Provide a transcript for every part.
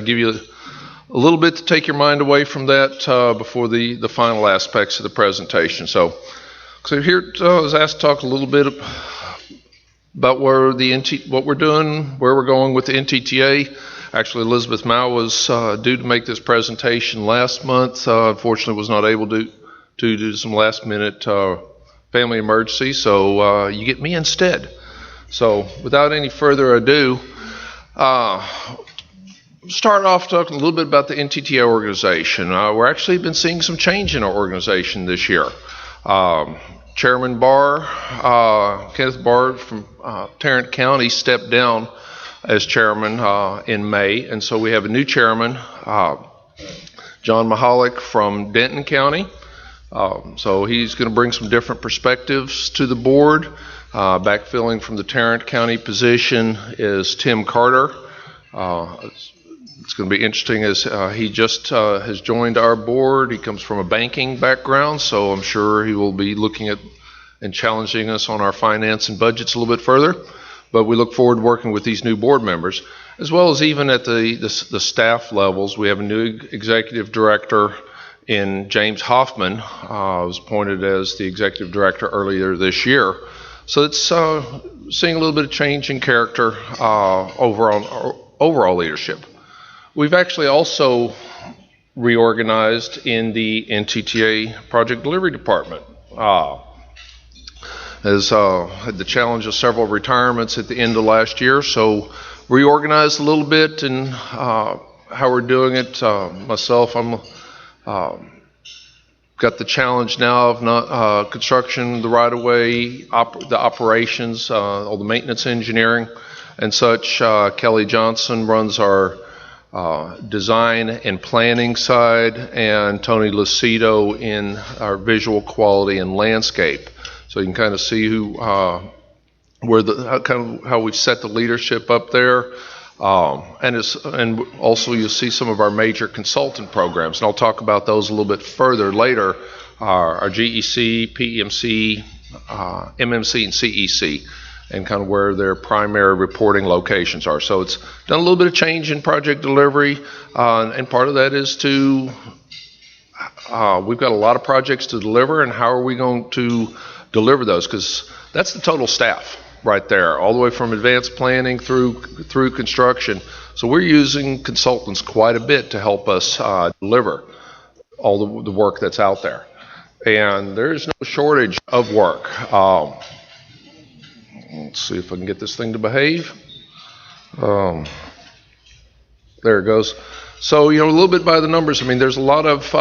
give you a little bit to take your mind away from that before the final aspects of the presentation. So here I was asked to talk a little bit about what we're doing, where we're going with the NTTA. Actually, Elizabeth Mao was due to make this presentation last month. Unfortunately, was not able to due to some last-minute family emergency, so you get me instead. So without any further ado, start off talking a little bit about the NTTA organization. We're actually been seeing some change in our organization this year. Chairman Barr, Kenneth Barr from Tarrant County stepped down as chairman in May, and so we have a new chairman, John Mahalik from Denton County. So he's going to bring some different perspectives to the board. Backfilling from the Tarrant County position is Tim Carter. It's going to be interesting as he just has joined our board. He comes from a banking background, so I'm sure he will be looking at and challenging us on our finance and budgets a little bit further. But we look forward to working with these new board members, as well as even at the staff levels. We have a new executive director in James Hoffman, was appointed as the executive director earlier this year. So it's seeing a little bit of change in character overall leadership. We've actually also reorganized in the NTTA project delivery department. Has had the challenge of several retirements at the end of last year, so reorganized a little bit in how we're doing it. Myself, I'm got the challenge now of not construction, the right-of-way, the operations, all the maintenance engineering and such. Kelly Johnson runs our design and planning side, and Tony Lucido in our visual quality and landscape. So you can kind of see how we've set the leadership up there. And also you'll see some of our major consultant programs, and I'll talk about those a little bit further later. Our GEC, PEMC, MMC, and CEC, and kind of where their primary reporting locations are. So it's done a little bit of change in project delivery, and part of that is we've got a lot of projects to deliver, and how are we going to deliver those? Because that's the total staff right there, all the way from advanced planning through construction. So we're using consultants quite a bit to help us deliver all the work that's out there. And there's no shortage of work. Let's see if I can get this thing to behave. There it goes. So, a little bit by the numbers, there's a lot of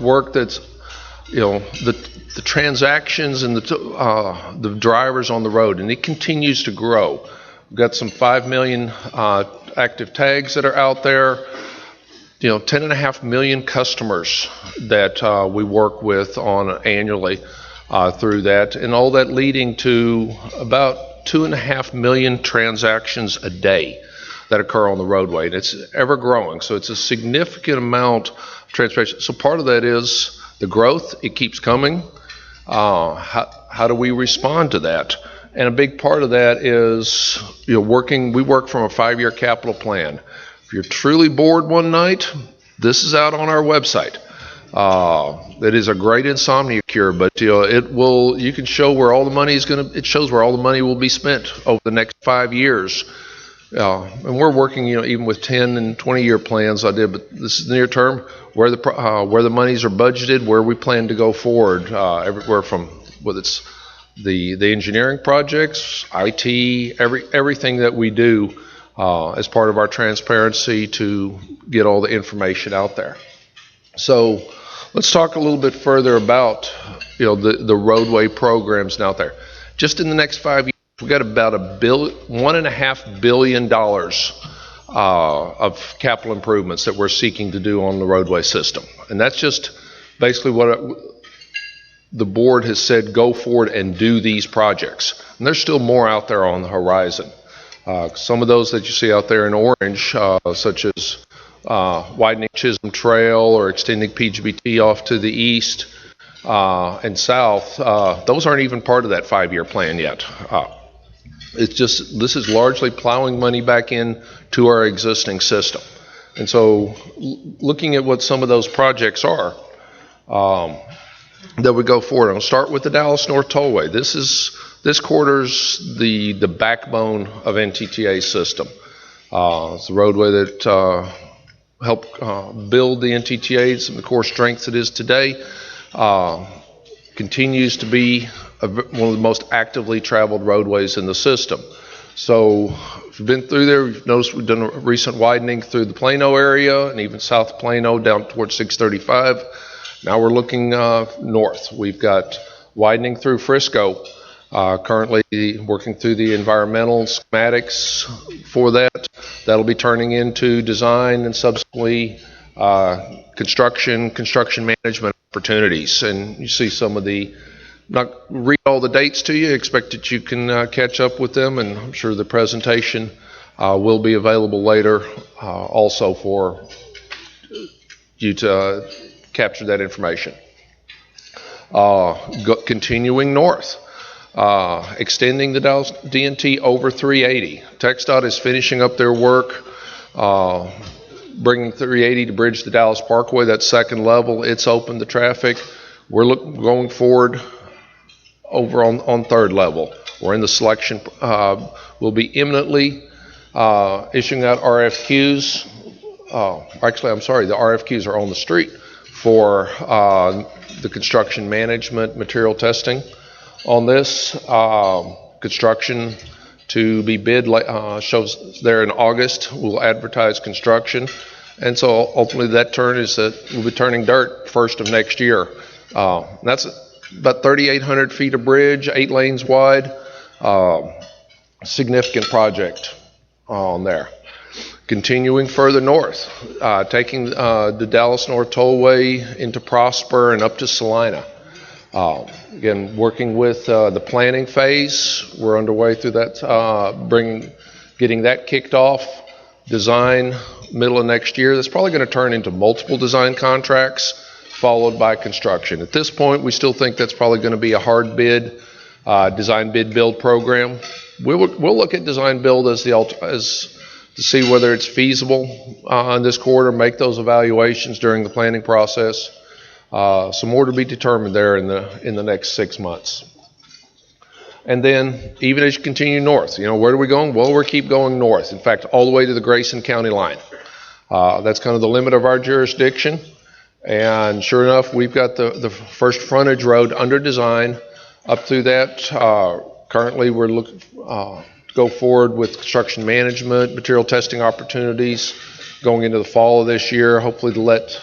work that's, the transactions and the drivers on the road, and it continues to grow. We've got some 5 million active tags that are out there. 10.5 million customers that we work with on annually through that, and all that leading to about 2.5 million transactions a day that occur on the roadway, and it's ever growing. So it's a significant amount of transportation. So part of that is the growth. It keeps coming. How do we respond to that? And a big part of that is we work from a 5-year capital plan. If you're truly bored one night, this is out on our website. It is a great insomnia cure, but you can show where all the money is it shows where all the money will be spent over the next 5 years. And we're working, even with 10 and 20-year plans but this is near term, where the monies are budgeted, where we plan to go forward, everywhere from whether it's the engineering projects, IT, everything that we do as part of our transparency to get all the information out there. So let's talk a little bit further about the roadway programs out there. Just in the next 5 years, we've got about $1.5 billion of capital improvements that we're seeking to do on the roadway system. And that's just basically what the board has said, go forward and do these projects. And there's still more out there on the horizon. Some of those that you see out there in orange, such as widening Chisholm Trail or extending PGBT off to the east and south, those aren't even part of that 5-year plan yet. This is largely plowing money back in to our existing system. And so looking at what some of those projects are, that would go forward. I'll start with the Dallas North Tollway. This corridor's the backbone of NTTA system. It's the roadway that helped build the NTTA and the core strength it is today. Continues to be one of the most actively traveled roadways in the system. So if you've been through there, you've noticed we've done a recent widening through the Plano area and even south of Plano down towards 635. Now we're looking north. We've got widening through Frisco. Currently working through the environmental schematics for that. That'll be turning into design and subsequently construction management opportunities. And you see some of the, not read all the dates to you, expect that you can catch up with them, and I'm sure the presentation will be available later also for you to capture that information. Continuing north. Extending the Dallas DNT over 380. TxDOT is finishing up their work, bringing 380 to bridge the Dallas Parkway, that second level. It's open to traffic. We're going forward over on third level. We're in the selection. We'll be imminently issuing out RFQs. Actually, I'm sorry, the RFQs are on the street for the construction management material testing. On this, construction to be bid shows there in August. We'll advertise construction, and so ultimately that turn is that we'll be turning dirt first of next year. That's about 3,800 feet of bridge, 8 lanes wide. Significant project on there. Continuing further north, taking the Dallas North Tollway into Prosper and up to Salina. Again, working with the planning phase. We're underway through that, getting that kicked off. Design middle of next year. That's probably going to turn into multiple design contracts followed by construction. At this point, we still think that's probably going to be a hard bid, design bid build program. We'll look at design build as to see whether it's feasible on this quarter, make those evaluations during the planning process. Some more to be determined there in the next 6 months. And then even as you continue north, where are we going? Well, we'll keep going north. In fact, all the way to the Grayson County line. That's kind of the limit of our jurisdiction. And sure enough, we've got the first frontage road under design up through that. Currently, we're looking to go forward with construction management, material testing opportunities going into the fall of this year, hopefully to let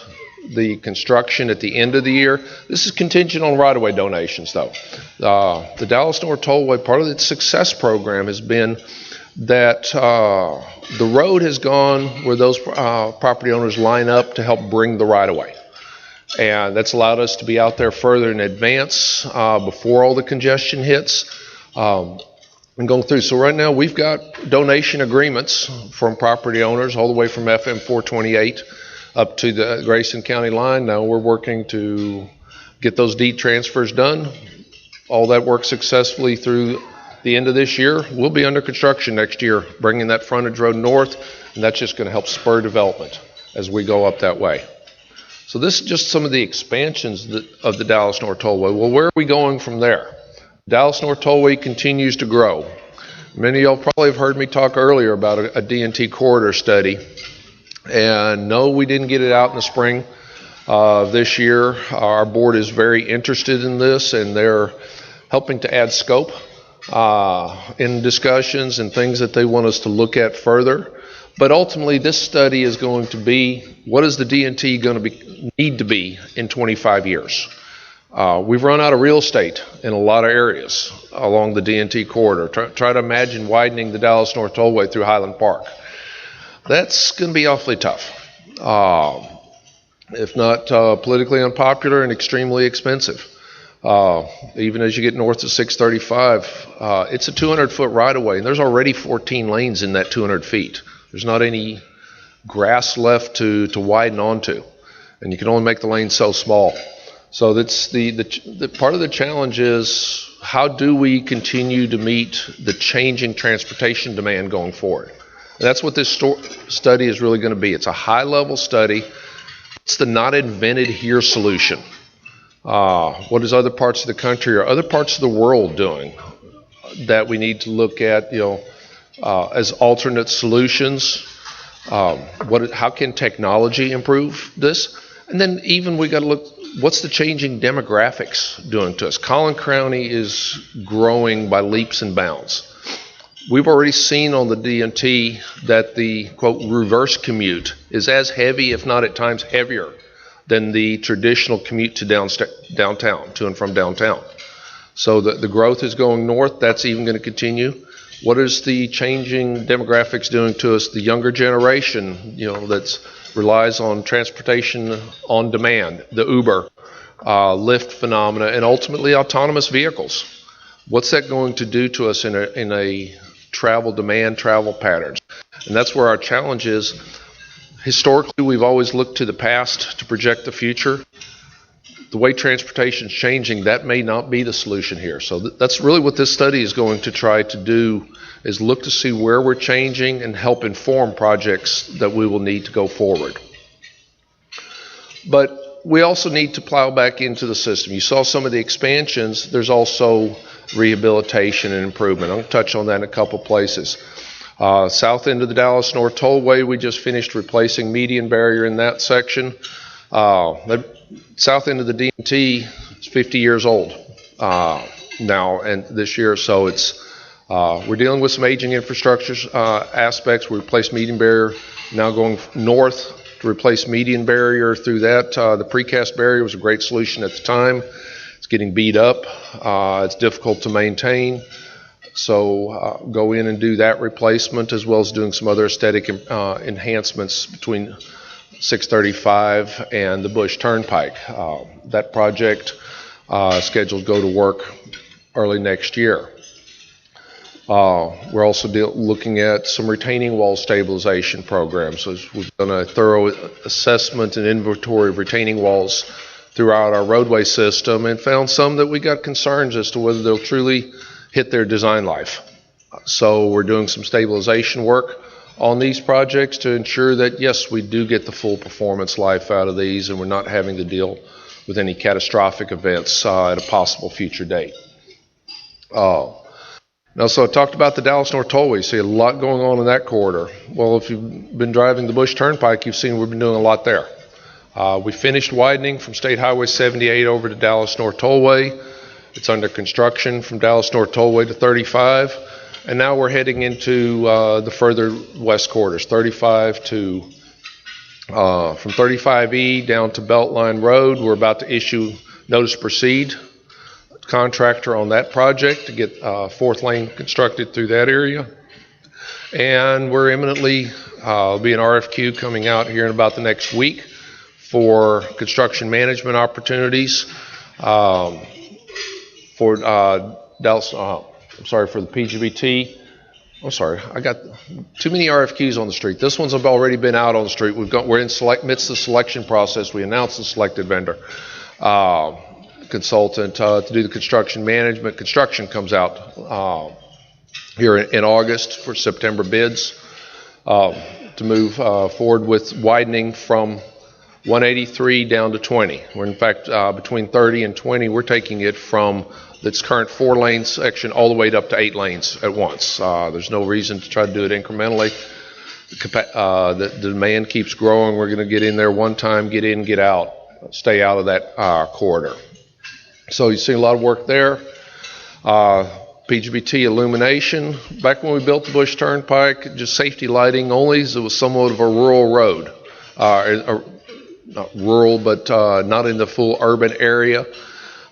the construction at the end of the year. This is contingent on right-of-way donations, though. The Dallas North Tollway, part of its success program has been that the road has gone where those property owners line up to help bring the right-of-way. And that's allowed us to be out there further in advance before all the congestion hits and going through. So right now we've got donation agreements from property owners all the way from FM 428 up to the Grayson County line. Now we're working to get those deed transfers done. All that work successfully through the end of this year. We'll be under construction next year, bringing that frontage road north, and that's just going to help spur development as we go up that way. So this is just some of the expansions of the Dallas North Tollway. Well, where are we going from there? Dallas North Tollway continues to grow. Many of y'all probably have heard me talk earlier about a DNT corridor study. And no, we didn't get it out in the spring of this year. Our board is very interested in this, and they're helping to add scope in discussions and things that they want us to look at further. But ultimately, this study is going to be, what is the DNT going to need to be in 25 years? We've run out of real estate in a lot of areas along the DNT corridor. Try to imagine widening the Dallas North Tollway through Highland Park. That's going to be awfully tough, if not politically unpopular and extremely expensive. Even as you get north of 635, it's a 200-foot right-of-way, and there's already 14 lanes in that 200 feet. There's not any grass left to widen onto, and you can only make the lanes so small. So that's the part of the challenge is, how do we continue to meet the changing transportation demand going forward? And that's what this study is really going to be. It's a high-level study. It's the not invented here solution. What is other parts of the country or other parts of the world doing that we need to look at, as alternate solutions? How can technology improve this? And then even we got to look, what's the changing demographics doing to us? Collin County is growing by leaps and bounds. We've already seen on the D&T that the, quote, reverse commute is as heavy, if not at times heavier, than the traditional commute to downtown, to and from downtown. So the growth is going north. That's even going to continue. What is the changing demographics doing to us? The younger generation, that relies on transportation on demand, the Uber, Lyft phenomena, and ultimately autonomous vehicles. What's that going to do to us in a travel patterns? And that's where our challenge is. Historically, we've always looked to the past to project the future. The way transportation is changing, that may not be the solution here. So that's really what this study is going to try to do, is look to see where we're changing and help inform projects that we will need to go forward. But we also need to plow back into the system. You saw some of the expansions. There's also rehabilitation and improvement. I'm going to touch on that in a couple places. South end of the Dallas North Tollway, we just finished replacing median barrier in that section. South end of the D&T is 50 years old now, and this year, so we're dealing with some aging infrastructure aspects. We replaced median barrier, now going north to replace median barrier through that. The precast barrier was a great solution at the time. It's getting beat up. It's difficult to maintain. So go in and do that replacement, as well as doing some other aesthetic enhancements between 635 and the Bush Turnpike. That project scheduled to go to work early next year. We're also looking at some retaining wall stabilization programs. So we've done a thorough assessment and inventory of retaining walls throughout our roadway system and found some that we got concerns as to whether they'll truly hit their design life. So we're doing some stabilization work on these projects to ensure that, yes, we do get the full performance life out of these and we're not having to deal with any catastrophic events at a possible future date. Now, so I talked about the Dallas North Tollway. You see a lot going on in that corridor. Well, if you've been driving the Bush Turnpike, you've seen we've been doing a lot there. We finished widening from State Highway 78 over to Dallas North Tollway. It's under construction from Dallas North Tollway to 35. And now we're heading into the further west corridors, 35 to, from 35E down to Beltline Road. We're about to issue notice to proceed. Contractor on that project to get fourth lane constructed through that area. And we're imminently, there'll be an RFQ coming out here in about the next week for construction management opportunities for Dallas, for the PGBT. I'm sorry, I got too many RFQs on the street. This one's already been out on the street. We're in midst of the selection process. We announced the selected vendor. Consultant to do the construction management. Construction comes out here in August for September bids to move forward with widening from 183 down to 20. We're in fact between 30 and 20. We're taking it from its current 4-lane section all the way up to 8 lanes at once. There's no reason to try to do it incrementally. The demand keeps growing. We're going to get in there one time, get in, get out, stay out of that corridor. So you see a lot of work there. PGBT illumination. Back when we built the Bush Turnpike, just safety lighting only. So it was somewhat of a rural road. Not rural, but not in the full urban area.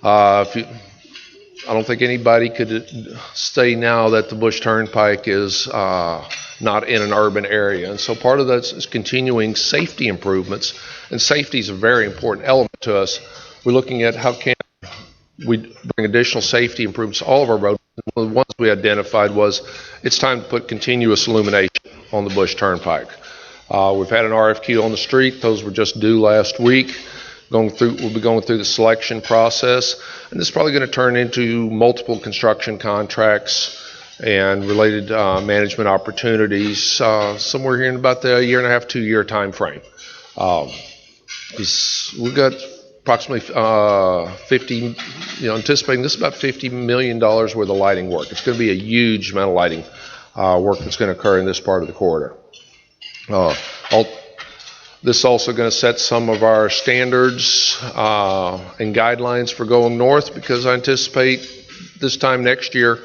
I don't think anybody could say now that the Bush Turnpike is not in an urban area. And so part of that is continuing safety improvements. And safety is a very important element to us. We're looking at how can we bring additional safety improvements to all of our roads. One of the ones we identified was it's time to put continuous illumination on the Bush Turnpike. We've had an RFQ on the street. Those were just due last week. We'll be going through the selection process, and this is probably going to turn into multiple construction contracts and related management opportunities somewhere here in about the year and a half, 2 year time frame. We've got approximately 50, anticipating this is about $50 million worth of lighting work. It's going to be a huge amount of lighting work that's going to occur in this part of the corridor. This is also going to set some of our standards and guidelines for going north, because I anticipate this time next year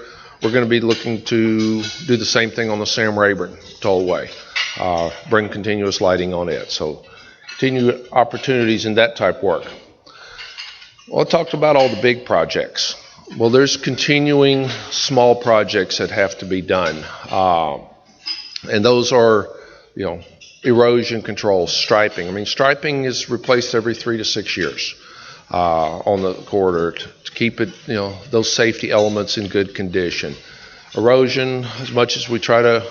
we're going to be looking to do the same thing on the Sam Rayburn Tollway, bring continuous lighting on it. So continue opportunities in that type work. Well, I talked about all the big projects. Well, there's continuing small projects that have to be done. And those are, erosion control, striping. I mean, striping is replaced every 3 to 6 years on the corridor to keep it, those safety elements in good condition. Erosion, as much as we try to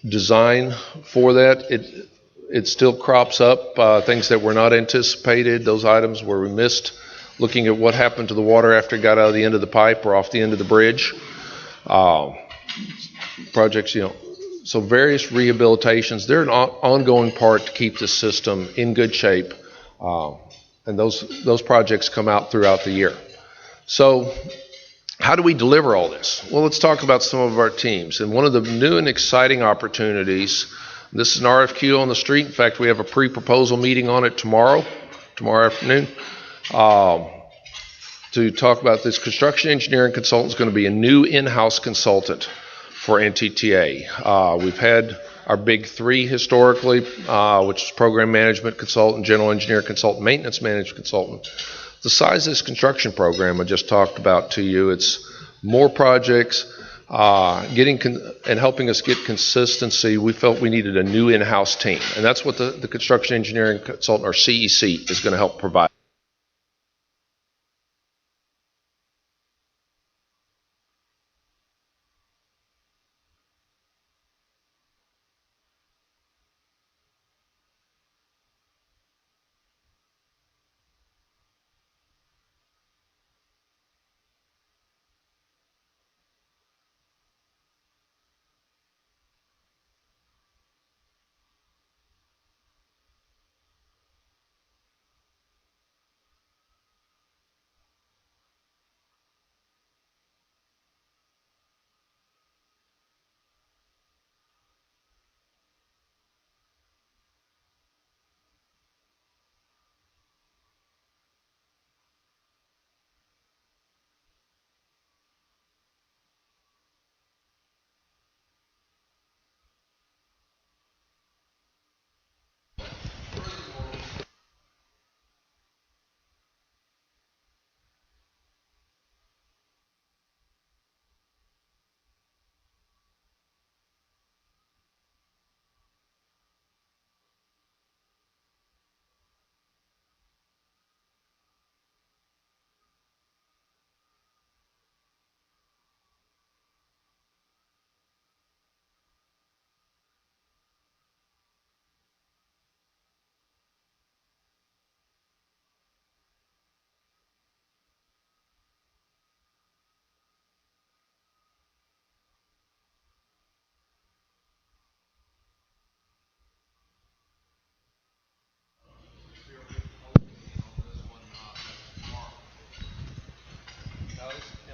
design for that, it still crops up, things that were not anticipated, those items where we missed looking at what happened to the water after it got out of the end of the pipe or off the end of the bridge. Projects, so various rehabilitations, they're an ongoing part to keep the system in good shape, and those projects come out throughout the year. So how do we deliver all this? Well, let's talk about some of our teams. And one of the new and exciting opportunities, this is an RFQ on the street. In fact, we have a pre-proposal meeting on it tomorrow afternoon, to talk about this. Construction engineering consultant is going to be a new in-house consultant for NTTA. We've had our big three historically, which is program management consultant, general engineer consultant, maintenance management consultant. The size of this construction program I just talked about to you, it's more projects, and helping us get consistency. We felt we needed a new in-house team, and that's what the construction engineering consultant, or CEC, is going to help provide.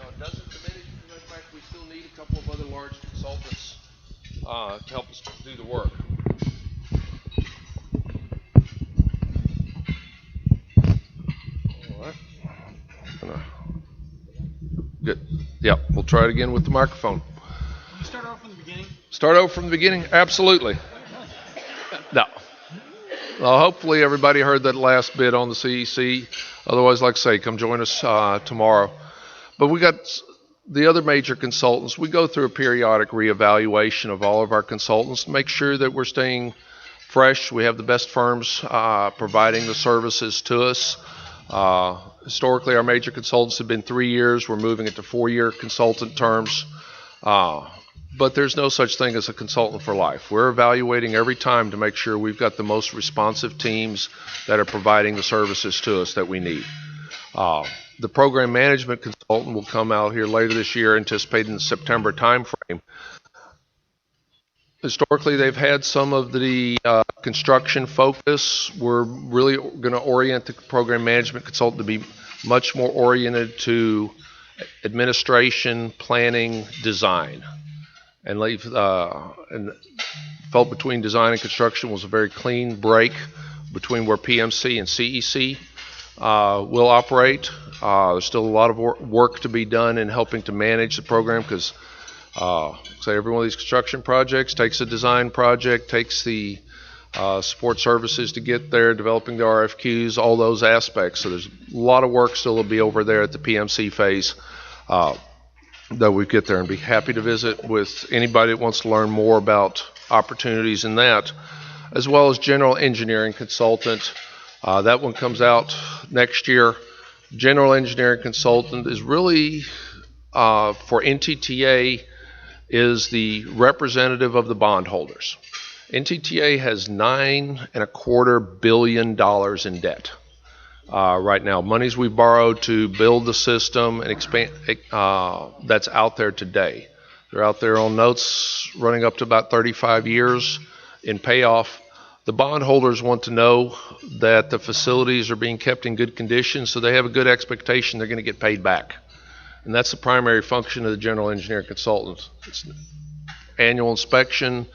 It doesn't diminish, because in fact we still need a couple of other large consultants to help us do the work. All right. Good. Yeah, we'll try it again with the microphone. Can you start over from the beginning? Start over from the beginning? Absolutely. No. Well, hopefully everybody heard that last bit on the CEC. Otherwise, like I say, come join us tomorrow. But we got the other major consultants. We go through a periodic reevaluation of all of our consultants to make sure that we're staying fresh. We have the best firms providing the services to us. Historically, our major consultants have been 3 years. We're moving it to 4-year consultant terms. But there's no such thing as a consultant for life. We're evaluating every time to make sure we've got the most responsive teams that are providing the services to us that we need. The program management consultant will come out here later this year, anticipated in the September timeframe. Historically, they've had some of the construction focus. We're really going to orient the program management consultant to be much more oriented to administration, planning, design, and felt between design and construction was a very clean break between where PMC and CEC will operate. There's still a lot of work to be done in helping to manage the program because, say, every one of these construction projects takes a design project, takes the support services to get there, developing the RFQs, all those aspects. So there's a lot of work still to be over there at the PMC phase that we get there, and be happy to visit with anybody that wants to learn more about opportunities in that, as well as general engineering consultant. That one comes out next year. General engineering consultant is really, for NTTA, is the representative of the bondholders. NTTA has $9.25 billion in debt right now. Monies we borrowed to build the system and expand that's out there today. They're out there on notes running up to about 35 years in payoff. The bondholders want to know that the facilities are being kept in good condition, so they have a good expectation they're going to get paid back. And that's the primary function of the general engineer consultant. It's annual inspection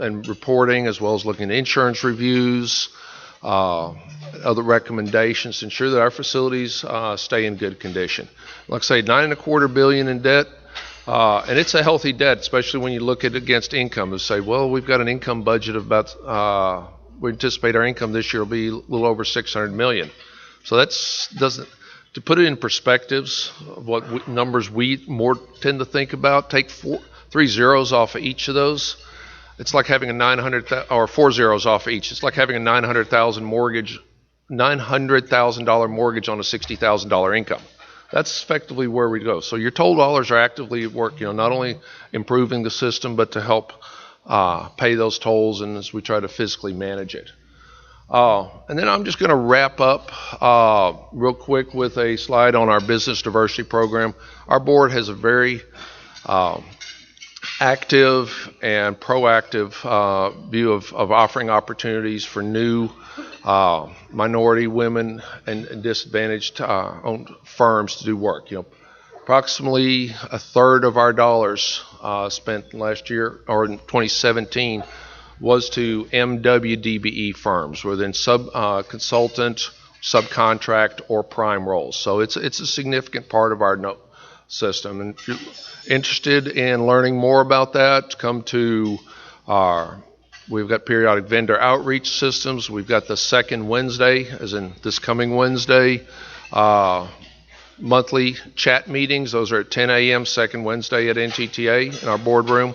and reporting, as well as looking at insurance reviews, other recommendations to ensure that our facilities stay in good condition. Like I say, $9.25 billion in debt, and it's a healthy debt, especially when you look at it against income and say, well, we've got an income budget of about, we anticipate our income this year will be a little over $600 million. So that's doesn't. To put it in perspectives, what numbers we more tend to think about, take 3 zeros off of each of those. It's like having a 900 or 4 zeros off each. It's like having a $900,000 mortgage on a $60,000 income. That's effectively where we go. So your toll dollars are actively at work. Not only improving the system, but to help pay those tolls, and as we try to physically manage it. And then I'm just going to wrap up real quick with a slide on our business diversity program. Our board has a very active and proactive view of offering opportunities for new minority, women, and disadvantaged owned firms to do work. Approximately a third of our dollars spent last year or in 2017 was to MWDBE firms, whether in consultant, subcontract, or prime roles. So it's a significant part of our system. And if you're interested in learning more about that, come to we've got periodic vendor outreach systems. We've got the second Wednesday, as in this coming Wednesday, monthly chat meetings. Those are at 10 a.m. second Wednesday at NTTA in our boardroom,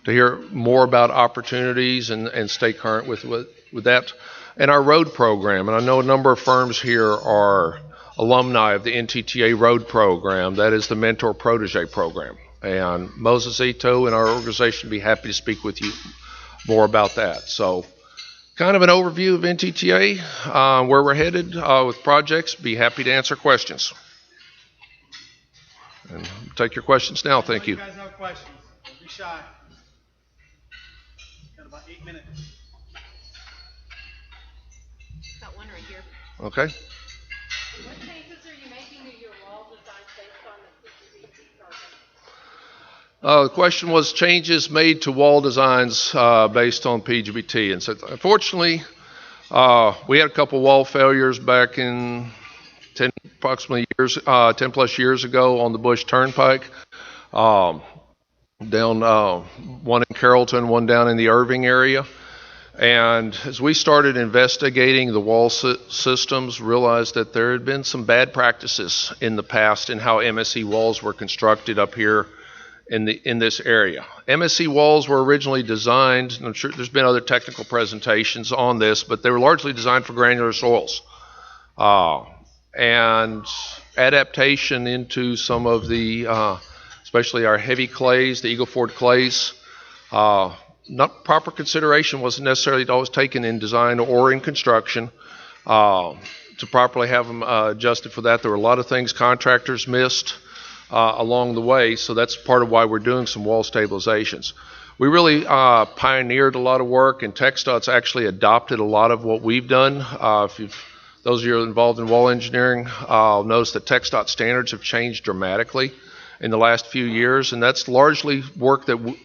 to hear more about opportunities and stay current with that. And our road program, and I know a number of firms here are alumni of the NTTA road program. That is the Mentor Protege program. And Moses Ito and our organization would be happy to speak with you more about that. So kind of an overview of NTTA, where we're headed with projects. Be happy to answer questions. And take your questions now. Thank you. You guys have questions. Don't be shy. Got about 8 minutes. Got one right here. Okay. What changes are you making to your wall design based on the CCBC program? The question was changes made to wall designs based on PGBT. And so unfortunately, we had a couple wall failures back in 10 plus years ago on the Bush Turnpike. Down one in Carrollton, one down in the Irving area. And as we started investigating the wall systems, realized that there had been some bad practices in the past in how MSE walls were constructed up here in this area. MSE walls were originally designed, and I'm sure there's been other technical presentations on this, but they were largely designed for granular soils. And adaptation into some of the, especially our heavy clays, the Eagle Ford clays, not proper consideration wasn't necessarily always taken in design or in construction. to properly have them adjusted for that. There were a lot of things contractors missed along the way, so that's part of why we're doing some wall stabilizations. We really pioneered a lot of work, and TxDOT's actually adopted a lot of what we've done. Those of you involved in wall engineering notice that TxDOT standards have changed dramatically in the last few years, and that's largely work that,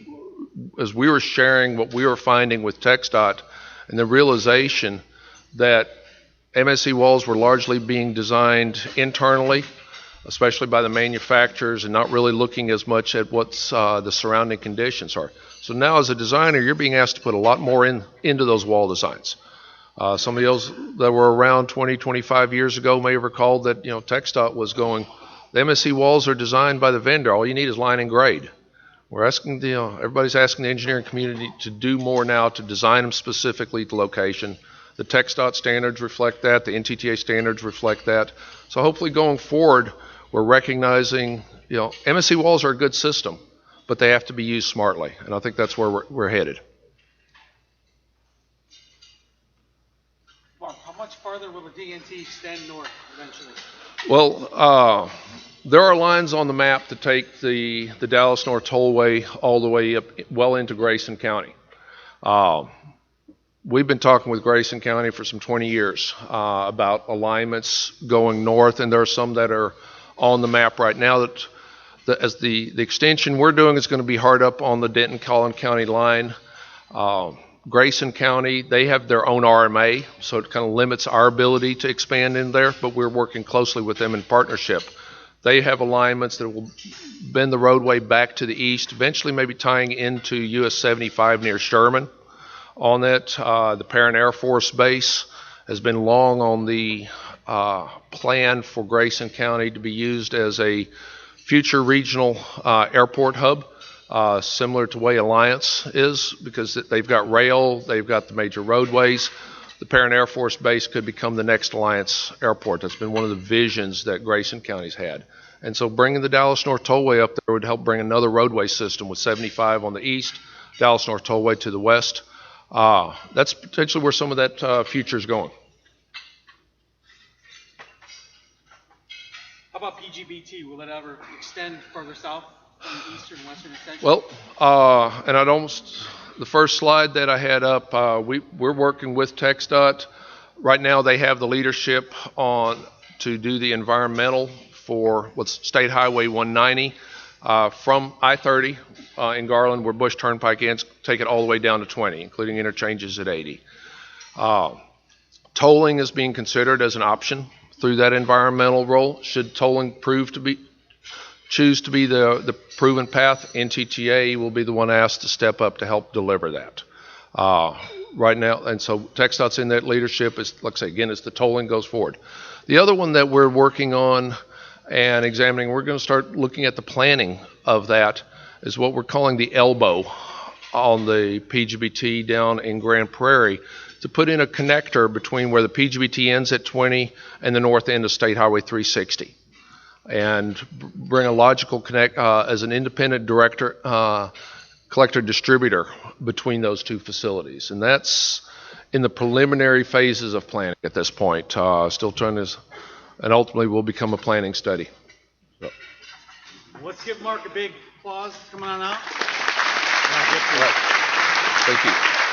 as we were sharing what we were finding with TxDOT, and the realization that MSE walls were largely being designed internally, especially by the manufacturers, and not really looking as much at what the surrounding conditions are. So now as a designer, you're being asked to put a lot more into those wall designs. Some of those that were around 20, 25 years ago may have recalled that, TxDOT was going, the MSE walls are designed by the vendor. All you need is line and grade. We're asking, everybody's asking the engineering community to do more now to design them specifically to location. The TxDOT standards reflect that. The NTTA standards reflect that. So hopefully going forward, we're recognizing, MSE walls are a good system, but they have to be used smartly. And I think that's where we're headed. Bob, how much farther will the DNT extend north eventually? Well, there are lines on the map to take the Dallas North Tollway all the way up well into Grayson County. We've been talking with Grayson County for some 20 years about alignments going north, and there are some that are on the map right now that as the extension we're doing is going to be hard up on the Denton-Collin County line. Grayson County, they have their own RMA, so it kind of limits our ability to expand in there, but we're working closely with them in partnership. They have alignments that will bend the roadway back to the east, eventually maybe tying into US 75 near Sherman. On that, the Parent Air Force Base has been long on the plan for Grayson County to be used as a future regional airport hub, similar to the way Alliance is, because they've got rail, they've got the major roadways. The Parent Air Force Base could become the next Alliance airport. That's been one of the visions that Grayson County's had. And so bringing the Dallas North Tollway up there would help bring another roadway system with 75 on the east, Dallas North Tollway to the west. That's potentially where some of that future is going. How about PGBT? Will it ever extend further south from the eastern and western extension? Well, and the first slide that I had up, we're working with TxDOT. Right now they have the leadership to do the environmental for what's State Highway 190 from I-30 in Garland, where Bush Turnpike ends, take it all the way down to 20, including interchanges at 80. Tolling is being considered as an option through that environmental role. Should tolling choose to be the proven path, NTTA will be the one asked to step up to help deliver that. Right now, and so TxDOT's in that leadership, is, like I say, again, as the tolling goes forward. The other one that we're working on and examining, we're going to start looking at the planning of that, is what we're calling the elbow on the PGBT down in Grand Prairie, to put in a connector between where the PGBT ends at 20 and the north end of State Highway 360, and bring a logical connect as an independent collector distributor between those two facilities. And that's in the preliminary phases of planning at this point. Still trying to, and ultimately will become a planning study. So. Let's give Mark a big applause coming on out. Thank you.